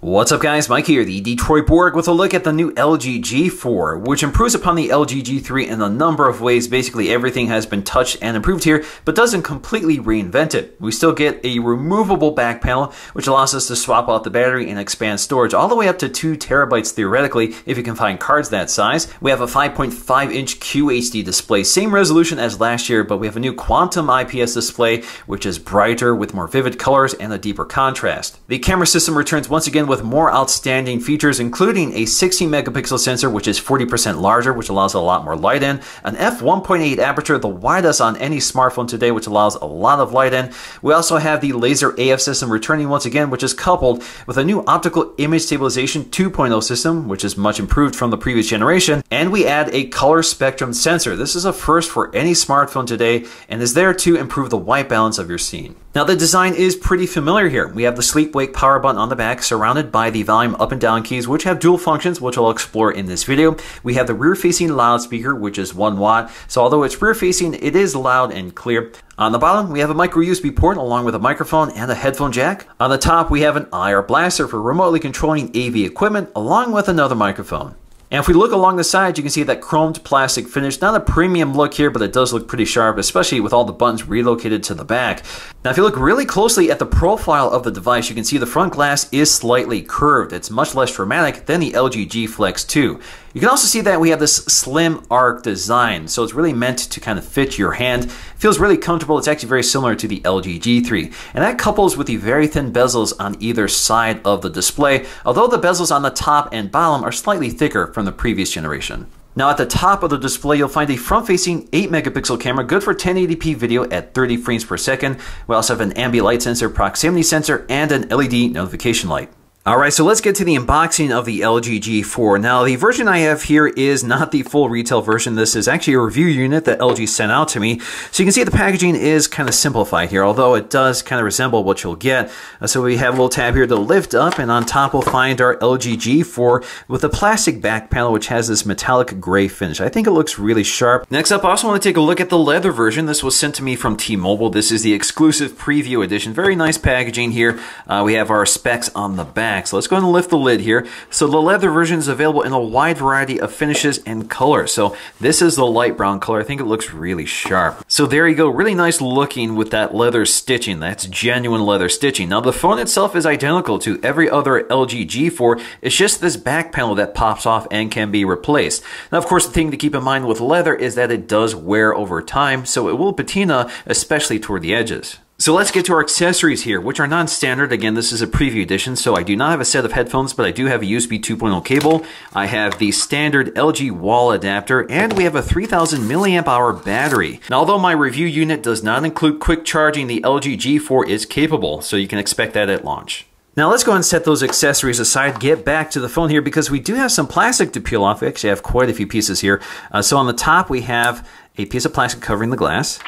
What's up guys, Mike here, the Detroit Borg, with a look at the new LG G4, which improves upon the LG G3 in a number of ways. Basically everything has been touched and improved here, but doesn't completely reinvent it. We still get a removable back panel, which allows us to swap out the battery and expand storage all the way up to 2 terabytes theoretically, if you can find cards that size. We have a 5.5-inch QHD display, same resolution as last year, but we have a new Quantum IPS display, which is brighter with more vivid colors and a deeper contrast. The camera system returns once again with more outstanding features, including a 16 megapixel sensor, which is 40% larger, which allows a lot more light in, an f1.8 aperture, the widest on any smartphone today, which allows a lot of light in. We also have the laser AF system returning once again, which is coupled with a new optical image stabilization 2.0 system, which is much improved from the previous generation, and we add a color spectrum sensor. This is a first for any smartphone today and is there to improve the white balance of your scene. Now the design is pretty familiar here. We have the sleep-wake power button on the back, surrounded by the volume up and down keys, which have dual functions, which I'll explore in this video. We have the rear-facing loudspeaker, which is 1 watt, so although it's rear-facing, it is loud and clear. On the bottom, we have a micro USB port along with a microphone and a headphone jack. On the top, we have an IR blaster for remotely controlling AV equipment, along with another microphone. And if we look along the sides, you can see that chromed plastic finish. Not a premium look here, but it does look pretty sharp, especially with all the buttons relocated to the back. Now, if you look really closely at the profile of the device, you can see the front glass is slightly curved. It's much less dramatic than the LG G Flex 2. You can also see that we have this slim arc design, so it's really meant to kind of fit your hand. It feels really comfortable. It's actually very similar to the LG G3. And that couples with the very thin bezels on either side of the display, although the bezels on the top and bottom are slightly thicker from the previous generation. Now at the top of the display, you'll find a front-facing 8 megapixel camera, good for 1080p video at 30 frames per second. We also have an ambient light sensor, proximity sensor, and an LED notification light. Alright, so let's get to the unboxing of the LG G4. Now, the version I have here is not the full retail version. This is actually a review unit that LG sent out to me. So you can see the packaging is kind of simplified here, although it does kind of resemble what you'll get. So we have a little tab here to lift up, and on top we'll find our LG G4 with a plastic back panel, which has this metallic gray finish. I think it looks really sharp. Next up, I also want to take a look at the leather version. This was sent to me from T-Mobile. This is the exclusive preview edition. Very nice packaging here. We have our specs on the back. So let's go ahead and lift the lid here. So the leather version is available in a wide variety of finishes and colors. So this is the light brown color. I think it looks really sharp. So there you go. Really nice looking with that leather stitching. That's genuine leather stitching. Now the phone itself is identical to every other LG G4. It's just this back panel that pops off and can be replaced. Now of course the thing to keep in mind with leather is that it does wear over time, so it will patina, especially toward the edges. So let's get to our accessories here, which are non-standard. Again, this is a preview edition, so I do not have a set of headphones, but I do have a USB 2.0 cable. I have the standard LG wall adapter, and we have a 3000 milliamp hour battery. Now, although my review unit does not include quick charging, the LG G4 is capable, so you can expect that at launch. Now let's go ahead and set those accessories aside, get back to the phone here, because we do have some plastic to peel off. We actually have quite a few pieces here. So on the top, we have a piece of plastic covering the glass.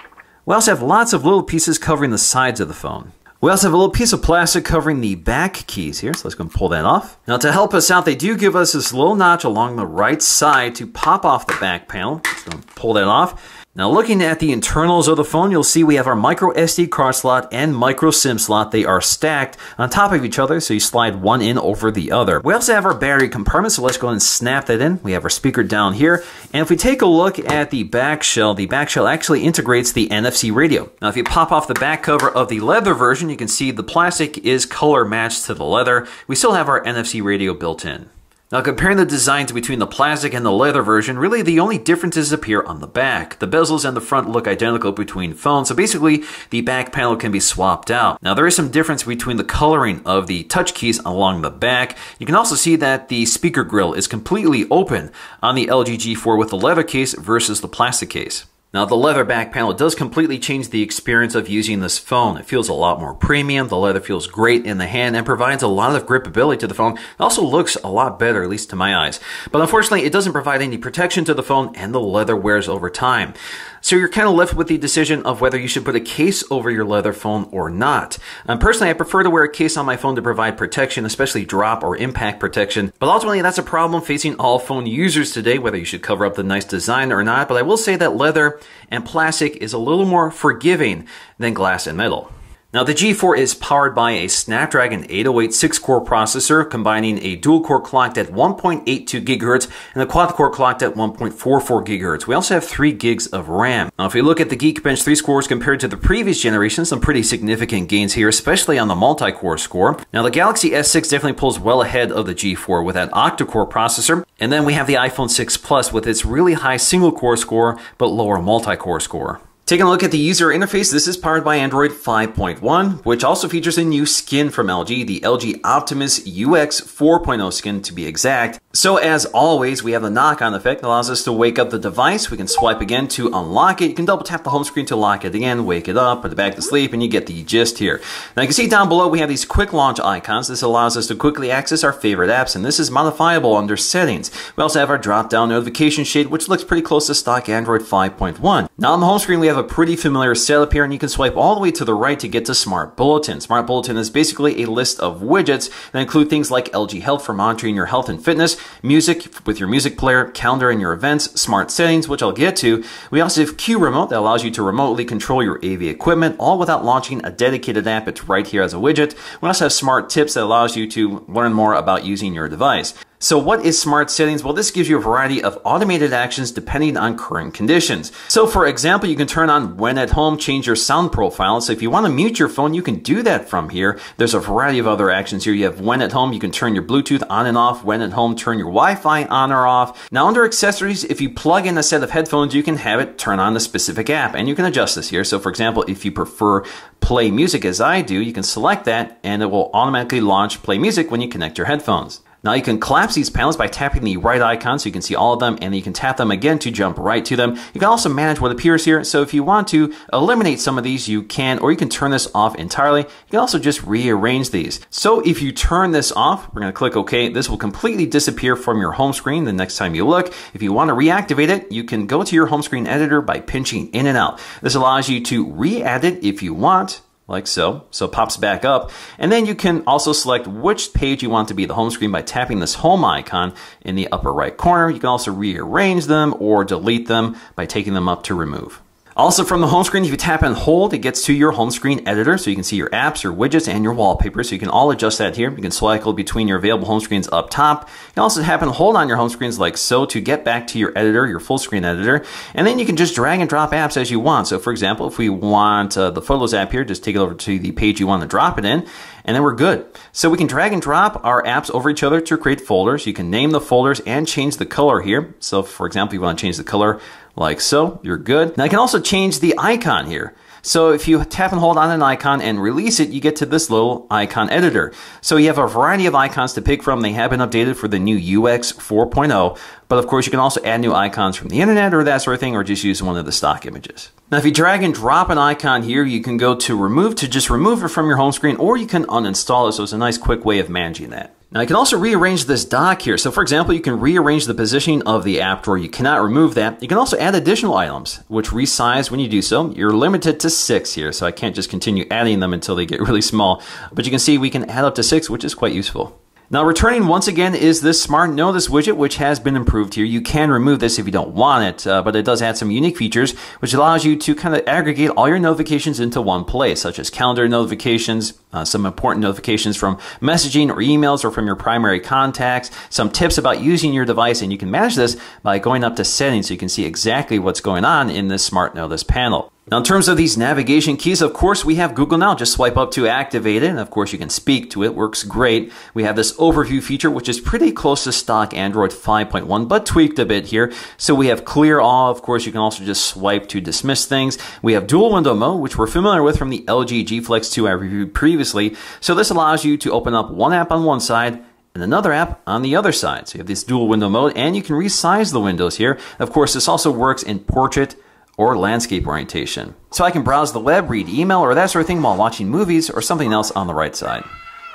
We also have lots of little pieces covering the sides of the phone. We also have a little piece of plastic covering the back keys here, so let's go and pull that off. Now to help us out, they do give us this little notch along the right side to pop off the back panel. Let's go and pull that off. Now looking at the internals of the phone, you'll see we have our micro SD card slot and micro SIM slot. They are stacked on top of each other, so you slide one in over the other. We also have our battery compartment, so let's go ahead and snap that in. We have our speaker down here. And if we take a look at the back shell actually integrates the NFC radio. Now if you pop off the back cover of the leather version, you can see the plastic is color matched to the leather. We still have our NFC radio built in. Now comparing the designs between the plastic and the leather version, really the only differences appear on the back. The bezels and the front look identical between phones, so basically the back panel can be swapped out. Now there is some difference between the coloring of the touch keys along the back. You can also see that the speaker grill is completely open on the LG G4 with the leather case versus the plastic case. Now the leather back panel does completely change the experience of using this phone. It feels a lot more premium, the leather feels great in the hand and provides a lot of gripability to the phone. It also looks a lot better, at least to my eyes. But unfortunately it doesn't provide any protection to the phone and the leather wears over time. So you're kind of left with the decision of whether you should put a case over your leather phone or not. Personally, I prefer to wear a case on my phone to provide protection, especially drop or impact protection. But ultimately, that's a problem facing all phone users today, whether you should cover up the nice design or not. But I will say that leather and plastic is a little more forgiving than glass and metal. Now the G4 is powered by a Snapdragon 808 6-core processor combining a dual-core clocked at 1.82 GHz and a quad-core clocked at 1.44 GHz. We also have 3 gigs of RAM. Now if we look at the Geekbench 3 scores compared to the previous generation, some pretty significant gains here, especially on the multi-core score. Now the Galaxy S6 definitely pulls well ahead of the G4 with that octa-core processor. And then we have the iPhone 6 Plus with its really high single-core score but lower multi-core score. Taking a look at the user interface, this is powered by Android 5.1, which also features a new skin from LG, the LG Optimus UX 4.0 skin to be exact. So as always, we have the knock-on effect that allows us to wake up the device. We can swipe again to unlock it. You can double tap the home screen to lock it again, wake it up, put it back to sleep, and you get the gist here. Now you can see down below we have these quick launch icons. This allows us to quickly access our favorite apps, and this is modifiable under settings. We also have our drop-down notification shade, which looks pretty close to stock Android 5.1. Now on the home screen we have a pretty familiar setup here, and you can swipe all the way to the right to get to Smart Bulletin. Smart Bulletin is basically a list of widgets that include things like LG Health for monitoring your health and fitness, music with your music player, calendar and your events, smart settings, which I'll get to. We also have Q Remote that allows you to remotely control your AV equipment, all without launching a dedicated app. It's right here as a widget. We also have Smart Tips that allows you to learn more about using your device. So what is Smart Settings? Well, this gives you a variety of automated actions depending on current conditions. So for example, you can turn on when at home, change your sound profile. So if you want to mute your phone, you can do that from here. There's a variety of other actions here. You have when at home, you can turn your Bluetooth on and off. When at home, turn your Wi-Fi on or off. Now under accessories, if you plug in a set of headphones, you can have it turn on a specific app, and you can adjust this here. So for example, if you prefer play music as I do, you can select that and it will automatically launch play music when you connect your headphones. Now you can collapse these panels by tapping the right icon so you can see all of them, and then you can tap them again to jump right to them. You can also manage what appears here, so if you want to eliminate some of these you can, or you can turn this off entirely. You can also just rearrange these. So if you turn this off, we're going to click OK. This will completely disappear from your home screen the next time you look. If you want to reactivate it, you can go to your home screen editor by pinching in and out. This allows you to re-add it if you want, like so. So it pops back up. And then you can also select which page you want to be the home screen by tapping this home icon in the upper right corner. You can also rearrange them or delete them by taking them up to remove. Also from the home screen, if you tap and hold, it gets to your home screen editor, so you can see your apps, your widgets, and your wallpaper. So you can all adjust that here. You can cycle between your available home screens up top. You can also tap and hold on your home screens like so to get back to your editor, your full screen editor. And then you can just drag and drop apps as you want. So for example, if we want the Photos app here, just take it over to the page you want to drop it in, and then we're good. So we can drag and drop our apps over each other to create folders. You can name the folders and change the color here. So for example, you want to change the color like so, you're good. Now I can also change the icon here. So if you tap and hold on an icon and release it, you get to this little icon editor. So you have a variety of icons to pick from. They have been updated for the new UX 4.0. But of course, you can also add new icons from the internet or that sort of thing, or just use one of the stock images. Now, if you drag and drop an icon here, you can go to remove to just remove it from your home screen, or you can uninstall it. So it's a nice quick way of managing that. Now you can also rearrange this dock here. So for example, you can rearrange the positioning of the app drawer. You cannot remove that. You can also add additional items, which resize when you do so. You're limited to 6 here, so I can't just continue adding them until they get really small. But you can see we can add up to 6, which is quite useful. Now returning once again is this Smart Notice widget, which has been improved here. You can remove this if you don't want it, but it does add some unique features, which allows you to kind of aggregate all your notifications into one place, such as calendar notifications, some important notifications from messaging or emails or from your primary contacts, some tips about using your device, and you can manage this by going up to settings so you can see exactly what's going on in this Smart Notice panel. Now in terms of these navigation keys, of course we have Google Now. Just swipe up to activate it, and of course you can speak to it. Works great. We have this overview feature, which is pretty close to stock Android 5.1, but tweaked a bit here. So we have clear all. Of course you can also just swipe to dismiss things. We have dual window mode, which we're familiar with from the LG G Flex 2 I reviewed previously. So this allows you to open up one app on one side and another app on the other side. So you have this dual window mode, and you can resize the windows here. Of course, this also works in portrait or landscape orientation. So I can browse the web, read email, or that sort of thing while watching movies or something else on the right side.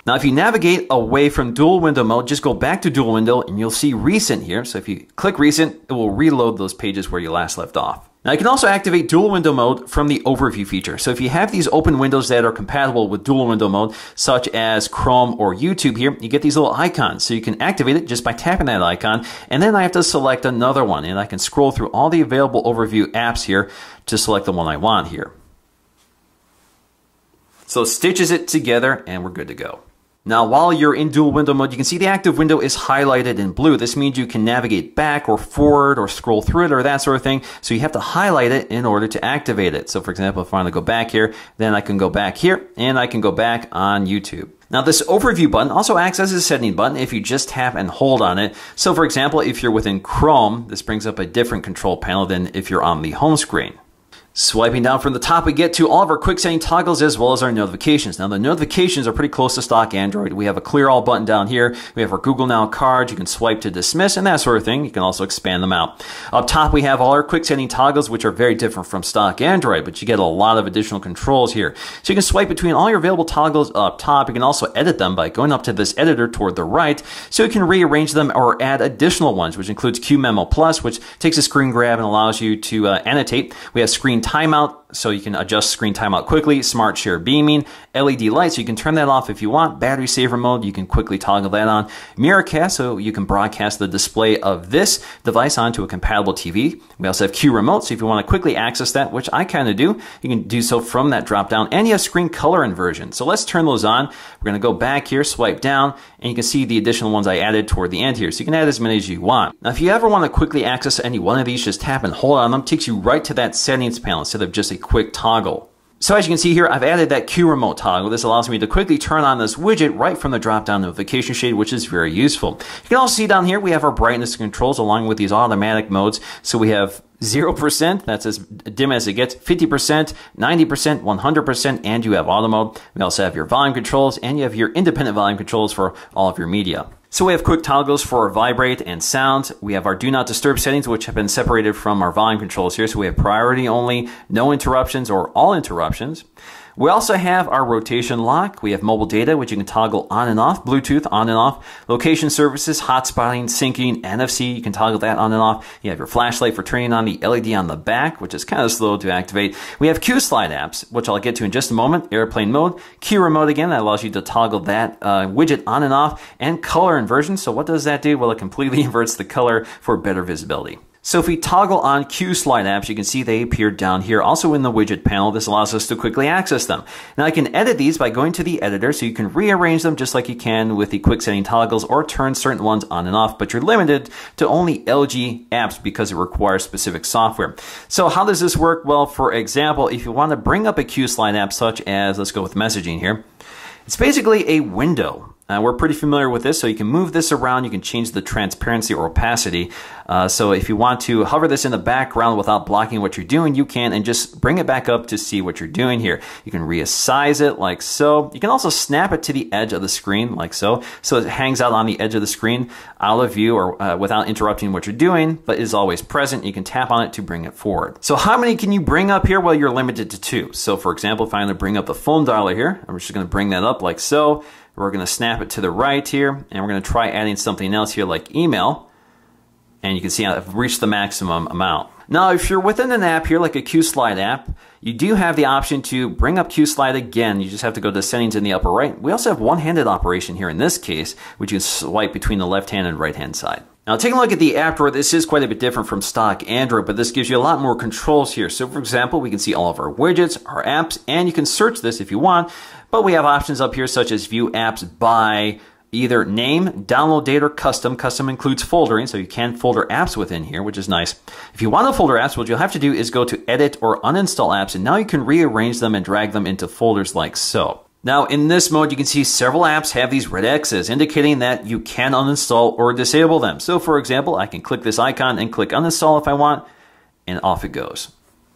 Now, if you navigate away from dual window mode, just go back to dual window and you'll see recent here. So if you click recent, it will reload those pages where you last left off. Now you can also activate dual window mode from the overview feature. So if you have these open windows that are compatible with dual window mode, such as Chrome or YouTube here, you get these little icons. So you can activate it just by tapping that icon, and then I have to select another one, and I can scroll through all the available overview apps here to select the one I want here. So it stitches it together and we're good to go. Now, while you're in dual window mode, you can see the active window is highlighted in blue. This means you can navigate back or forward or scroll through it or that sort of thing. So you have to highlight it in order to activate it. So for example, if I want to go back here, then I can go back here and I can go back on YouTube. Now, this overview button also acts as a setting button if you just tap and hold on it. So for example, if you're within Chrome, this brings up a different control panel than if you're on the home screen. Swiping down from the top, we get to all of our quick setting toggles as well as our notifications. Now, the notifications are pretty close to stock Android. We have a clear all button down here. We have our Google Now cards. You can swipe to dismiss and that sort of thing. You can also expand them out. Up top, we have all our quick setting toggles, which are very different from stock Android, but you get a lot of additional controls here. So you can swipe between all your available toggles up top. You can also edit them by going up to this editor toward the right. So you can rearrange them or add additional ones, which includes QMemo Plus, which takes a screen grab and allows you to annotate. We have screen timeout, so you can adjust screen timeout quickly, smart share beaming, LED lights, so you can turn that off if you want, battery saver mode, you can quickly toggle that on, mirrorcast, so you can broadcast the display of this device onto a compatible TV. We also have Q remote, so if you want to quickly access that, which I kind of do, you can do so from that drop down, and you have screen color inversion. So let's turn those on. We're going to go back here, swipe down, and you can see the additional ones I added toward the end here, so you can add as many as you want. Now, if you ever want to quickly access any one of these, just tap and hold on them. It takes you right to that settings panel instead of just a quick toggle. So as you can see here, I've added that Q remote toggle. This allows me to quickly turn on this widget right from the drop-down notification shade, which is very useful. You can also see down here, we have our brightness controls along with these automatic modes. So we have 0%, that's as dim as it gets, 50%, 90%, 100%, and you have auto mode. We also have your volume controls, and you have your independent volume controls for all of your media. So we have quick toggles for vibrate and sound. We have our do not disturb settings, which have been separated from our volume controls here. So we have priority only, no interruptions, or all interruptions. We also have our rotation lock. We have mobile data, which you can toggle on and off, Bluetooth on and off, location services, hotspotting, syncing, NFC, you can toggle that on and off. You have your flashlight for turning on the LED on the back, which is kind of slow to activate. We have Q slide apps, which I'll get to in just a moment, airplane mode, Q remote again, that allows you to toggle that widget on and off, and color inversion. So what does that do? Well, it completely inverts the color for better visibility. So if we toggle on Q slide apps, you can see they appear down here, also in the widget panel. This allows us to quickly access them. Now I can edit these by going to the editor, so you can rearrange them just like you can with the quick setting toggles or turn certain ones on and off, but you're limited to only LG apps because it requires specific software. So how does this work? Well, for example, if you want to bring up a Q slide app such as, let's go with messaging here, it's basically a window. We're pretty familiar with this, so you can move this around, you can change the transparency or opacity. So if you want to hover this in the background without blocking what you're doing, you can, and just bring it back up to see what you're doing here. You can resize it like so. You can also snap it to the edge of the screen like so. So it hangs out on the edge of the screen, out of view or without interrupting what you're doing, but is always present. You can tap on it to bring it forward. So how many can you bring up here? Well, you're limited to 2. So for example, if I'm going to bring up the phone dialer here, I'm just going to bring that up like so. We're going to snap it to the right here, and we're going to try adding something else here like email. And you can see I've reached the maximum amount. Now, if you're within an app here, like a Q slide app, you do have the option to bring up Q slide again. You just have to go to settings in the upper right. We also have one-handed operation here in this case, which you can swipe between the left hand and right hand side. Now, taking a look at the app drawer, this is quite a bit different from stock Android, but this gives you a lot more controls here. So for example, we can see all of our widgets, our apps, and you can search this if you want, but we have options up here such as view apps by either name, download date, or custom. Custom includes foldering, so you can folder apps within here, which is nice. If you want to folder apps, what you'll have to do is go to edit or uninstall apps, and now you can rearrange them and drag them into folders like so. Now, in this mode, you can see several apps have these red X's, indicating that you can uninstall or disable them. So, for example, I can click this icon and click uninstall if I want, and off it goes.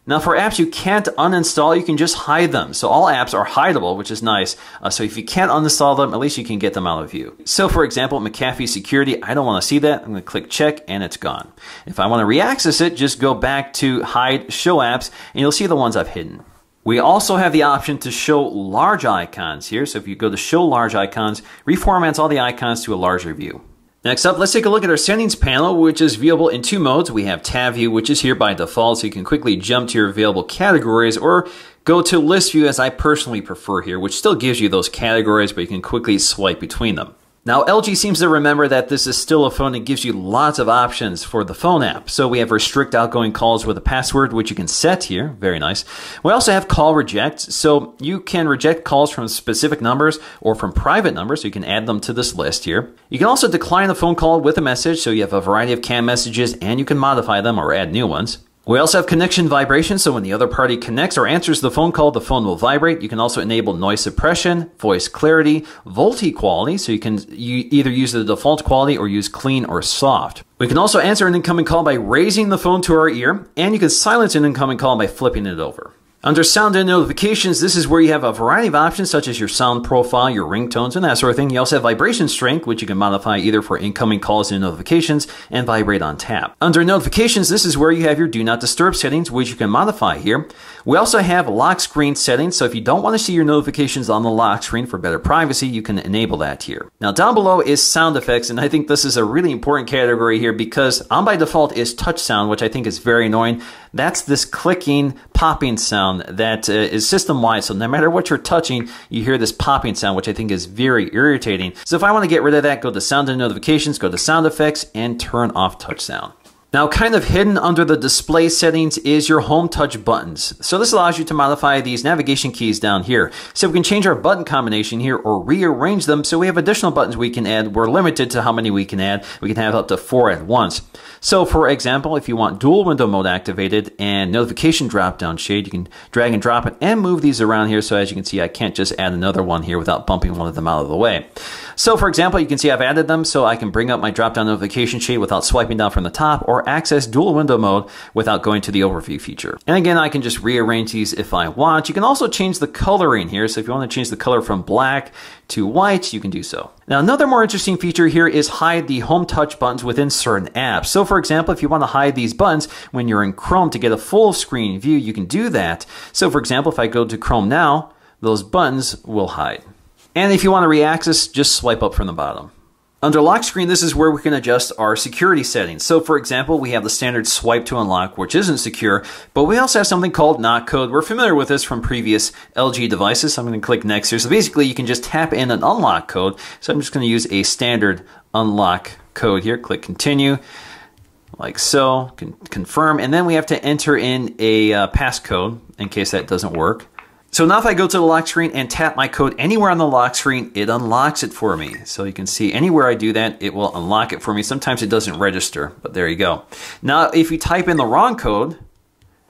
Now, for apps you can't uninstall, you can just hide them. So all apps are hideable, which is nice. So if you can't uninstall them, at least you can get them out of view. So for example, McAfee Security, I don't want to see that. I'm going to click check, and it's gone. If I want to re-access it, just go back to hide show apps, and you'll see the ones I've hidden. We also have the option to show large icons here. So if you go to show large icons, reformats all the icons to a larger view. Next up, let's take a look at our settings panel, which is viewable in 2 modes. We have tab view, which is here by default, so you can quickly jump to your available categories, or go to list view as I personally prefer here, which still gives you those categories, but you can quickly swipe between them. Now, LG seems to remember that this is still a phone and gives you lots of options for the phone app. So we have restrict outgoing calls with a password, which you can set here. Very nice. We also have call reject. So you can reject calls from specific numbers or from private numbers. So you can add them to this list here. You can also decline a phone call with a message. So you have a variety of canned messages and you can modify them or add new ones. We also have connection vibration, so when the other party connects or answers the phone call, the phone will vibrate. You can also enable noise suppression, voice clarity, VoLTE quality, so you can either use the default quality or use clean or soft. We can also answer an incoming call by raising the phone to our ear, and you can silence an incoming call by flipping it over. Under sound and notifications, this is where you have a variety of options such as your sound profile, your ringtones, and that sort of thing. You also have vibration strength, which you can modify either for incoming calls and notifications and vibrate on tap. Under notifications, this is where you have your do not disturb settings, which you can modify here. We also have lock screen settings, so if you don't want to see your notifications on the lock screen for better privacy, you can enable that here. Now down below is sound effects, and I think this is a really important category here because on by default is touch sound, which I think is very annoying. That's this clicking, popping sound that is system-wide, so no matter what you're touching, you hear this popping sound, which I think is very irritating. So if I want to get rid of that, go to sound and notifications, go to sound effects, and turn off touch sound. Now, kind of hidden under the display settings is your home touch buttons. So this allows you to modify these navigation keys down here. So we can change our button combination here or rearrange them. So we have additional buttons we can add. We're limited to how many we can add. We can have up to 4 at once. So for example, if you want dual window mode activated and notification drop down shade, you can drag and drop it and move these around here. So as you can see, I can't just add another one here without bumping one of them out of the way. So for example, you can see I've added them so I can bring up my drop down notification shade without swiping down from the top or access dual window mode without going to the overview feature. And again, I can just rearrange these if I want. You can also change the coloring here. So if you want to change the color from black to white, you can do so. Now, another more interesting feature here is hide the home touch buttons within certain apps. So for example, if you want to hide these buttons when you're in Chrome to get a full screen view, you can do that. So for example, if I go to Chrome now, those buttons will hide. And if you want to re-access, just swipe up from the bottom. Under lock screen, this is where we can adjust our security settings. So for example, we have the standard swipe to unlock, which isn't secure, but we also have something called knock code. We're familiar with this from previous LG devices. So I'm going to click next here. So basically you can just tap in an unlock code. So I'm just going to use a standard unlock code here. Click continue, like so, confirm, and then we have to enter in a passcode in case that doesn't work. So now if I go to the lock screen and tap my code anywhere on the lock screen, it unlocks it for me. So you can see anywhere I do that, it will unlock it for me. Sometimes it doesn't register, but there you go. Now, if you type in the wrong code,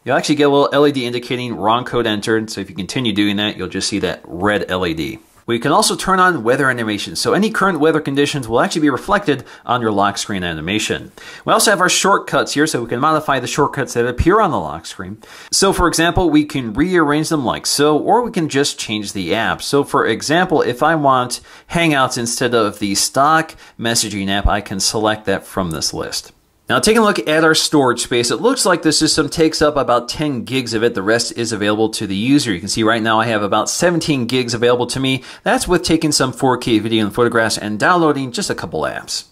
you'll actually get a little LED indicating wrong code entered. So if you continue doing that, you'll just see that red LED. We can also turn on weather animation, so any current weather conditions will actually be reflected on your lock screen animation. We also have our shortcuts here, so we can modify the shortcuts that appear on the lock screen. So for example, we can rearrange them like so, or we can just change the app. So for example, if I want Hangouts instead of the stock messaging app, I can select that from this list. Now taking a look at our storage space, it looks like the system takes up about 10 gigs of it. The rest is available to the user. You can see right now I have about 17 gigs available to me. That's with taking some 4K video and photographs and downloading just a couple apps.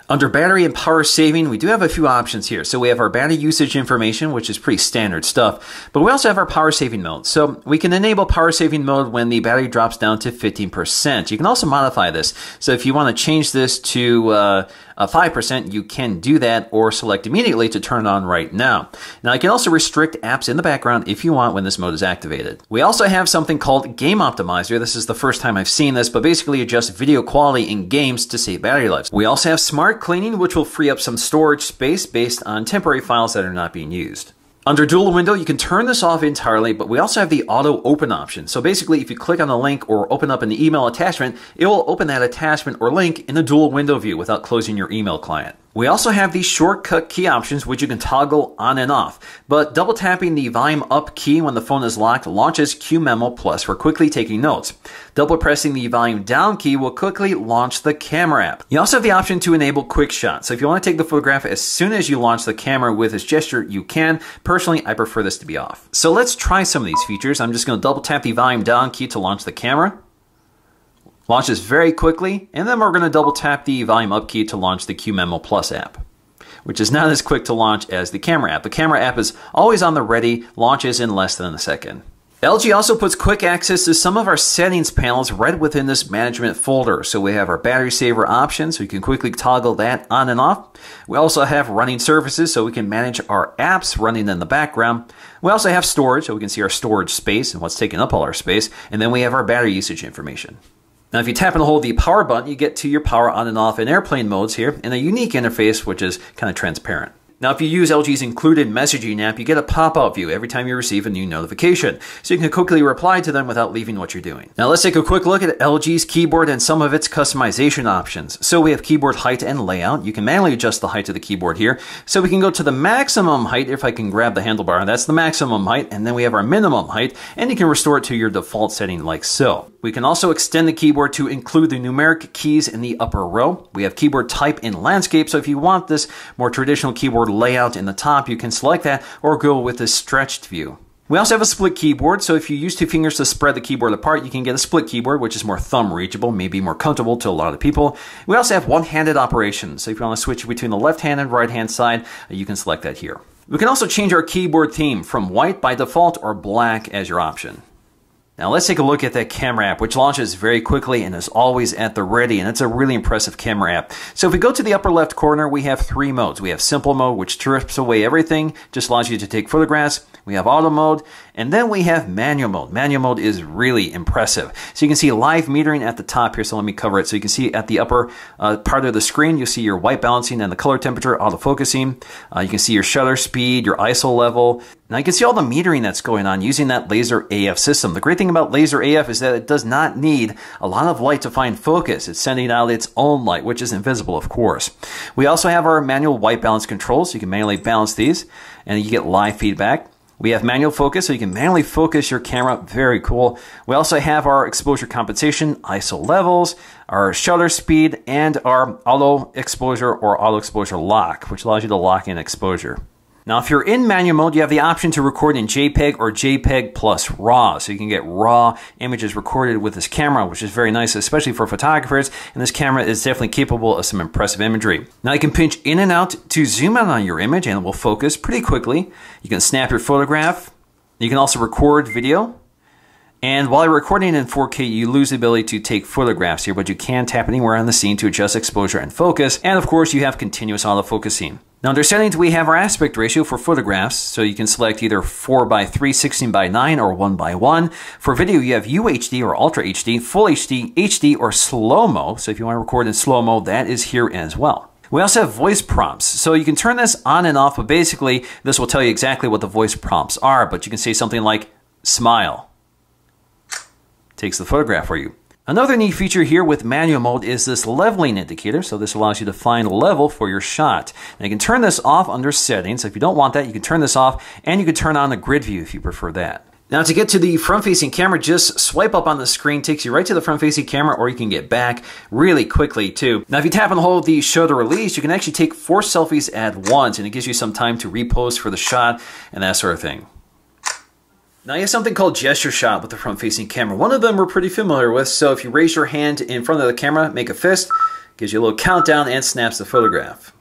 Under battery and power saving, we do have a few options here. So we have our battery usage information, which is pretty standard stuff, but we also have our power saving mode. So we can enable power saving mode when the battery drops down to 15%. You can also modify this. So if you want to change this to 5%, you can do that or select immediately to turn it on right now. Now I can also restrict apps in the background if you want when this mode is activated. We also have something called Game Optimizer. This is the first time I've seen this, but basically adjusts video quality in games to save battery life. We also have Smart Cleaning, which will free up some storage space based on temporary files that are not being used. Under dual window, you can turn this off entirely, but we also have the auto open option. So basically, if you click on a link or open up an email attachment, it will open that attachment or link in the dual window view without closing your email client. We also have these shortcut key options, which you can toggle on and off. But double tapping the volume up key when the phone is locked launches QMemo Plus for quickly taking notes. Double pressing the volume down key will quickly launch the camera app. You also have the option to enable quick shot. So if you want to take the photograph as soon as you launch the camera with this gesture, you can. Personally, I prefer this to be off. So let's try some of these features. I'm just going to double tap the volume down key to launch the camera. Launches very quickly, and then we're going to double tap the volume up key to launch the QMemo Plus app, which is not as quick to launch as the camera app. The camera app is always on the ready, launches in less than a second. LG also puts quick access to some of our settings panels right within this management folder. So we have our battery saver option, so you can quickly toggle that on and off. We also have running services, so we can manage our apps running in the background. We also have storage, so we can see our storage space and what's taking up all our space. And then we have our battery usage information. Now, if you tap and hold the power button, you get to your power on and off in airplane modes here in a unique interface, which is kind of transparent. Now, if you use LG's included messaging app, you get a pop-up view every time you receive a new notification, so you can quickly reply to them without leaving what you're doing. Now, let's take a quick look at LG's keyboard and some of its customization options. So we have keyboard height and layout. You can manually adjust the height of the keyboard here. So we can go to the maximum height if I can grab the handlebar. That's the maximum height, and then we have our minimum height, and you can restore it to your default setting like so. We can also extend the keyboard to include the numeric keys in the upper row. We have keyboard type in landscape, so if you want this more traditional keyboard layout in the top, you can select that or go with this stretched view. We also have a split keyboard, so if you use two fingers to spread the keyboard apart, you can get a split keyboard, which is more thumb reachable, maybe more comfortable to a lot of people. We also have one-handed operation, so if you want to switch between the left-hand and right-hand side, you can select that here. We can also change our keyboard theme from white by default or black as your option. Now let's take a look at that camera app, which launches very quickly and is always at the ready, and it's a really impressive camera app. So if we go to the upper left corner, we have three modes. We have simple mode, which strips away everything, just allows you to take photographs. We have auto mode, and then we have manual mode. Manual mode is really impressive. So you can see live metering at the top here, so let me cover it. So you can see at the upper part of the screen, you'll see your white balancing and the color temperature autofocusing. You can see your shutter speed, your ISO level. Now you can see all the metering that's going on using that laser AF system. The great thing about laser AF is that it does not need a lot of light to find focus. It's sending out its own light, which is invisible, of course. We also have our manual white balance controls, so you can manually balance these, and you get live feedback. We have manual focus, so you can manually focus your camera. Very cool. We also have our exposure compensation, ISO levels, our shutter speed, and our auto exposure or auto exposure lock, which allows you to lock in exposure. Now, if you're in manual mode, you have the option to record in JPEG or JPEG plus RAW. So you can get RAW images recorded with this camera, which is very nice, especially for photographers. And this camera is definitely capable of some impressive imagery. Now, you can pinch in and out to zoom out on your image, and it will focus pretty quickly. You can snap your photograph. You can also record video. And while you're recording in 4K, you lose the ability to take photographs here, but you can tap anywhere on the scene to adjust exposure and focus. And of course, you have continuous autofocusing. Now, under settings, we have our aspect ratio for photographs, so you can select either 4:3, 16:9, or 1:1. For video, you have UHD or Ultra HD, Full HD, HD, or slow-mo. So if you want to record in slow-mo, that is here as well. We also have voice prompts, so you can turn this on and off, but basically, this will tell you exactly what the voice prompts are, but you can say something like, smile. Takes the photograph for you. Another neat feature here with manual mode is this leveling indicator. So this allows you to find a level for your shot. Now you can turn this off under settings. So if you don't want that, you can turn this off, and you can turn on the grid view if you prefer that. Now to get to the front-facing camera, just swipe up on the screen, takes you right to the front-facing camera, or you can get back really quickly too. Now if you tap and hold the shutter release, you can actually take 4 selfies at once, and it gives you some time to repose for the shot and that sort of thing. Now you have something called gesture shot with the front-facing camera. One of them we're pretty familiar with, so if you raise your hand in front of the camera, make a fist, gives you a little countdown and snaps the photograph.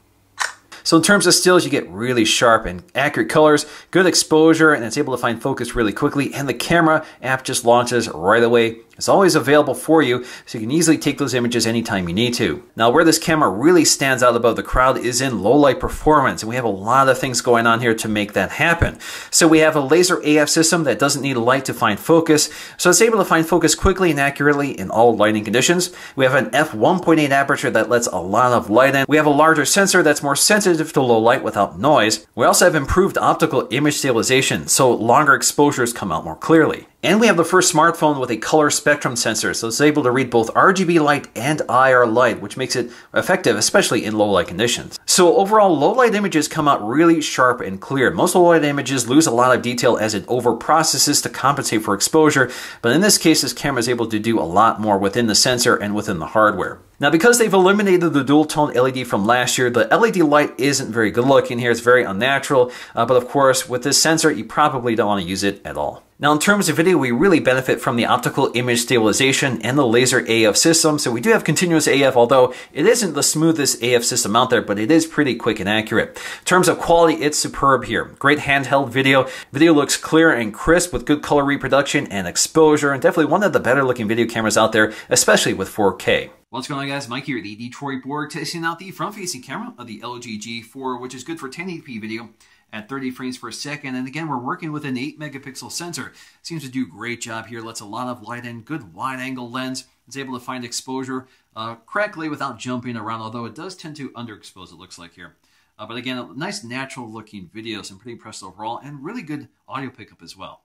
So in terms of stills, you get really sharp and accurate colors, good exposure, and it's able to find focus really quickly, and the camera app just launches right away. It's always available for you, so you can easily take those images anytime you need to. Now, where this camera really stands out above the crowd is in low light performance, and we have a lot of things going on here to make that happen. So we have a laser AF system that doesn't need a light to find focus, so it's able to find focus quickly and accurately in all lighting conditions. We have an f1.8 aperture that lets a lot of light in. We have a larger sensor that's more sensitive to low light without noise. We also have improved optical image stabilization, so longer exposures come out more clearly. And we have the first smartphone with a color spectrum sensor, so it's able to read both RGB light and IR light, which makes it effective, especially in low light conditions. So overall, low light images come out really sharp and clear. Most low light images lose a lot of detail as it over-processes to compensate for exposure, but in this case, this camera is able to do a lot more within the sensor and within the hardware. Now, because they've eliminated the dual-tone LED from last year, the LED light isn't very good looking here. It's very unnatural, but of course, with this sensor, you probably don't want to use it at all. Now in terms of video, we really benefit from the optical image stabilization and the laser AF system. So we do have continuous AF, although it isn't the smoothest AF system out there, but it is pretty quick and accurate. In terms of quality, it's superb here. Great handheld video. Video looks clear and crisp with good color reproduction and exposure, and definitely one of the better looking video cameras out there, especially with 4K. What's going on, guys? Mike here, the Detroit Borg, testing out the front-facing camera of the LG G4, which is good for 1080p video at 30 frames per second. And again, we're working with an 8 megapixel sensor. Seems to do a great job here. Lets a lot of light in. Good wide angle lens. It's able to find exposure correctly without jumping around, although it does tend to underexpose, it looks like here. But again, a nice natural looking video. So I'm pretty impressed overall, and really good audio pickup as well.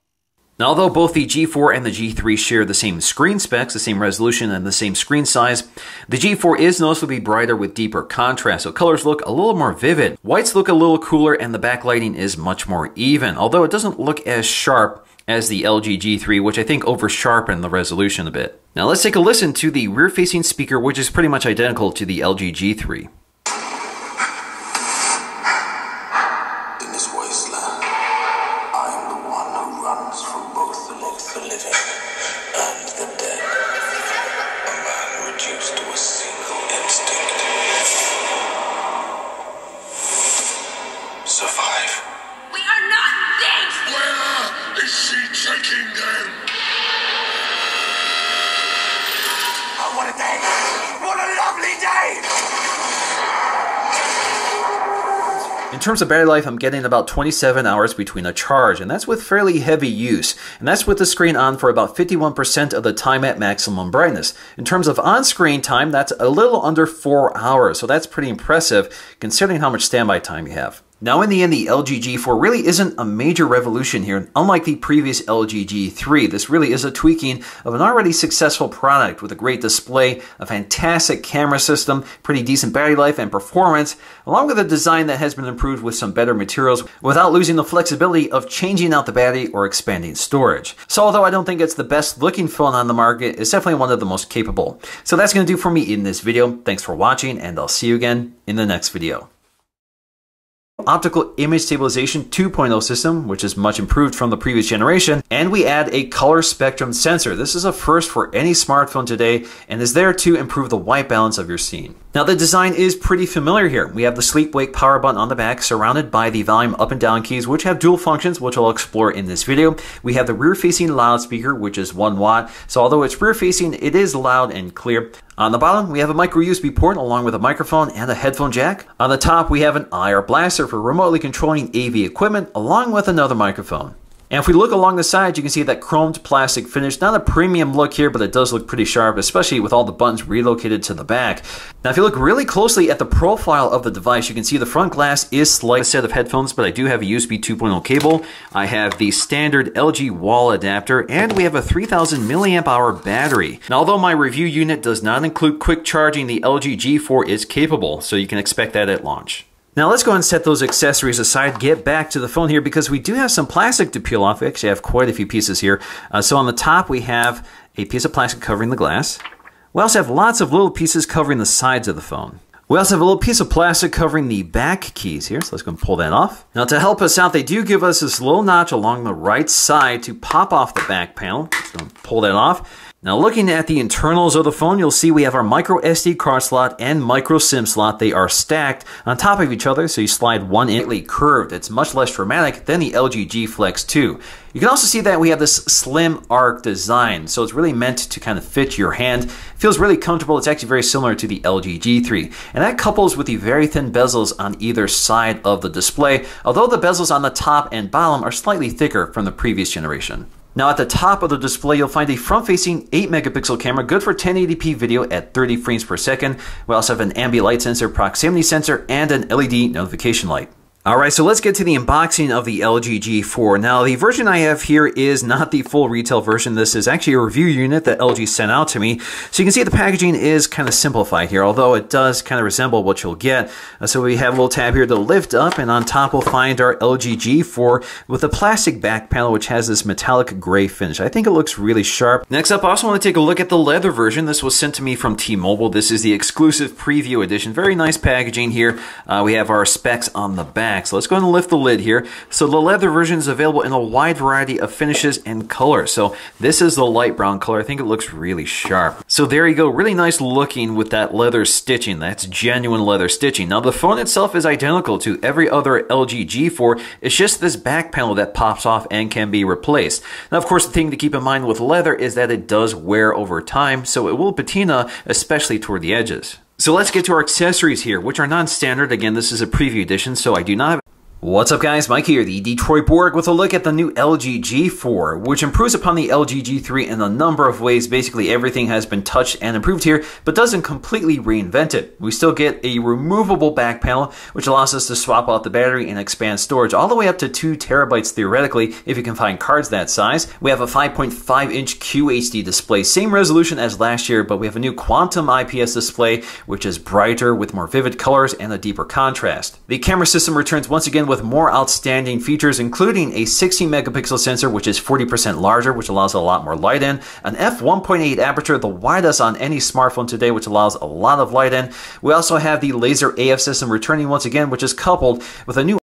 Now, although both the G4 and the G3 share the same screen specs, the same resolution, and the same screen size, the G4 is noticeably brighter with deeper contrast, so colors look a little more vivid. Whites look a little cooler, and the backlighting is much more even, although it doesn't look as sharp as the LG G3, which I think over-sharpened the resolution a bit. Now let's take a listen to the rear-facing speaker, which is pretty much identical to the LG G3. Survive. We are not dead! Where is she taking them? Oh, what a day! What a lovely day! In terms of battery life, I'm getting about 27 hours between a charge, and that's with fairly heavy use. And that's with the screen on for about 51% of the time at maximum brightness. In terms of on-screen time, that's a little under 4 hours, so that's pretty impressive considering how much standby time you have. Now in the end, the LG G4 really isn't a major revolution here. Unlike the previous LG G3, this really is a tweaking of an already successful product with a great display, a fantastic camera system, pretty decent battery life and performance, along with a design that has been improved with some better materials without losing the flexibility of changing out the battery or expanding storage. So although I don't think it's the best looking phone on the market, it's definitely one of the most capable. So that's going to do for me in this video. Thanks for watching, and I'll see you again in the next video. Optical image stabilization 2.0 system, which is much improved from the previous generation, and we add a color spectrum sensor. This is a first for any smartphone today and is there to improve the white balance of your scene. Now the design is pretty familiar here. We have the sleep wake power button on the back surrounded by the volume up and down keys, which have dual functions, which I'll explore in this video. We have the rear facing loudspeaker, which is 1 watt. So although it's rear facing, it is loud and clear. On the bottom, we have a micro USB port along with a microphone and a headphone jack. On the top, we have an IR blaster for remotely controlling AV equipment along with another microphone. And if we look along the side, you can see that chromed plastic finish. Not a premium look here, but it does look pretty sharp, especially with all the buttons relocated to the back. Now, if you look really closely at the profile of the device, you can see the front glass is slight. A set of headphones, but I do have a USB 2.0 cable. I have the standard LG wall adapter, and we have a 3000 milliamp hour battery. Now, although my review unit does not include quick charging, the LG G4 is capable, so you can expect that at launch. Now let's go ahead and set those accessories aside, get back to the phone here because we do have some plastic to peel off. We actually have quite a few pieces here. So on the top we have a piece of plastic covering the glass. We also have lots of little pieces covering the sides of the phone. We also have a little piece of plastic covering the back keys here, so let's go and pull that off. Now to help us out, they do give us this little notch along the right side to pop off the back panel. Let's go and pull that off. Now looking at the internals of the phone, you'll see we have our micro SD card slot and micro SIM slot. They are stacked on top of each other, so you slide one in curved. It's much less dramatic than the LG G Flex 2. You can also see that we have this slim arc design, so it's really meant to kind of fit your hand. It feels really comfortable. It's actually very similar to the LG G3. And that couples with the very thin bezels on either side of the display, although the bezels on the top and bottom are slightly thicker from the previous generation. Now at the top of the display, you'll find a front-facing 8 megapixel camera, good for 1080p video at 30 frames per second. We also have an ambient light sensor, proximity sensor, and an LED notification light. Alright, so let's get to the unboxing of the LG G4. Now, the version I have here is not the full retail version. This is actually a review unit that LG sent out to me. So you can see the packaging is kind of simplified here, although it does kind of resemble what you'll get. So we have a little tab here to lift up, and on top we'll find our LG G4 with a plastic back panel which has this metallic gray finish. I think it looks really sharp. Next up, I also want to take a look at the leather version. This was sent to me from T-Mobile. This is the exclusive preview edition. Very nice packaging here. We have our specs on the back. back. So let's go ahead and lift the lid here. So the leather version is available in a wide variety of finishes and colors. So this is the light brown color. I think it looks really sharp. So there you go. Really nice looking with that leather stitching. That's genuine leather stitching. Now the phone itself is identical to every other LG G4. It's just this back panel that pops off and can be replaced. Now of course the thing to keep in mind with leather is that it does wear over time, so it will patina, especially toward the edges. So let's get to our accessories here, which are non-standard. Again, this is a preview edition, so I do not have... What's up guys, Mike here, the Detroit Borg, with a look at the new LG G4, which improves upon the LG G3 in a number of ways. Basically everything has been touched and improved here, but doesn't completely reinvent it. We still get a removable back panel, which allows us to swap out the battery and expand storage all the way up to 2 terabytes theoretically, if you can find cards that size. We have a 5.5-inch QHD display, same resolution as last year, but we have a new Quantum IPS display, which is brighter with more vivid colors and a deeper contrast. The camera system returns once again with more outstanding features, including a 16 megapixel sensor, which is 40% larger, which allows a lot more light in, an f1.8 aperture, the widest on any smartphone today, which allows a lot of light in. We also have the laser AF system returning once again, which is coupled with a new